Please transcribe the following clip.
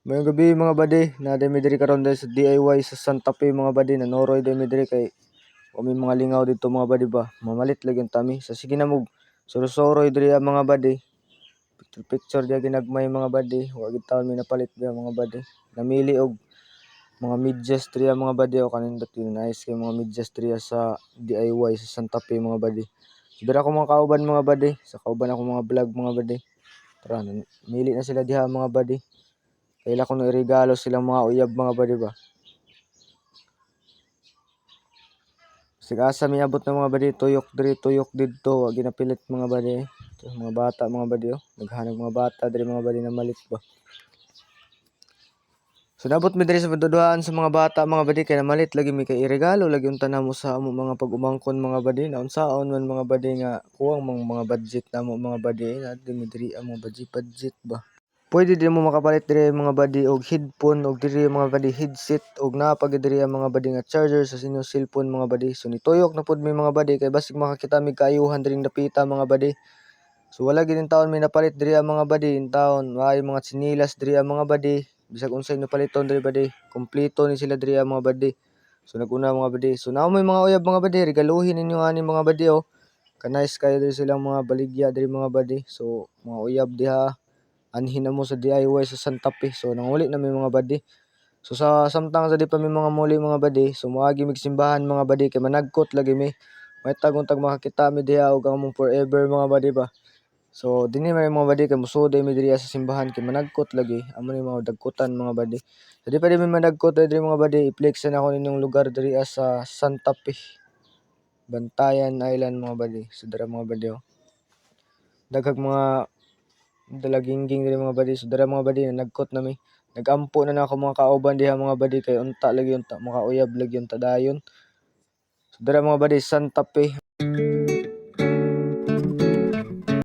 Mayong gabi mga buddy, na dami diri karon dahil sa DIY sa Santa Fe mga buddy, nanoroy dami diri kay kami mga lingaw dito mga buddy ba. Mamalit lagi yung tami. Sa sige na mo surusoroy diri mga buddy. Picture dia ginagmay mga buddy. Wa gid taon mi napalit dia mga buddy. Namili og mga medyas diri mga buddy o kanindot yun nice kay mga medyas diri sa DIY sa Santa Fe mga buddy. Dira ko mga kauban mga buddy, sa kauban ako mga vlog mga buddy. Tara, mili na sila diha mga buddy. Kaila ko no iregalo silang mga uyab mga buddy ba. Sigasa miabot ng mga buddy, tuyok diri tuyok didto, wa ginapilit mga buddy. Ito, mga bata mga buddy oh. Naghanag mga bata diri mga buddy na malit ba. So nabot mi diri sa paduduhan sa mga bata mga buddy kay namalit lagi mi kay iregalo lagi unta namo sa amo mga pag-umangkon mga buddy na unsaon man mga buddy nga kuwang mga budget namo mga buddy na diri ang mga budget ba. Pwede din mo makapalit diri mga buddy og headphone og diri mga buddy headset og naa pa gid diri ang mga buddy nga charger sa inyong cellphone mga buddy. So nituyok na pud mi mga buddy kay basig makakita mi kaayuhan diri dapita mga buddy. So wala gid in taon mi napalit diri ang mga buddy in taon. Waay mga tsinilas diri ang mga buddy. Bisag unsay napaliton diri buddy, kompleto ni sila diri ang mga buddy. So naguna mga buddy. So naa may mga uyab mga buddy, regaluhin ninyo ani mga buddy oh. Kanais kayo diri silang mga baligya diri mga buddy. So mga uyab diha anhin na mo sa DIY sa Santa Fe. So nanguli na may mga buddy. So sa samtang sa di pa may mga muli mga buddy, so moagi mig simbahan mga buddy kay managkot lagi mi. May tagong makakita mi diha og among forever mga buddy ba. So dinhi may mga buddy kay musuday mi diri sa simbahan kay managkot lagi. Amo ni mga dagkutan mga buddy. So di pa di mi managkot diri mga buddy, i-flex na ako ninyong lugar diri sa Santa Fe. Bantayan Island mga buddy. So dara mga buddy oh. Daghang mga dalagingging diri mga buddy. So dara mga buddy nagkot na mi. Nagampo na ako mga kauban diha mga buddy kay unta lagi unta makauyab lagi unta dayon. So dara mga buddy Santa Fe.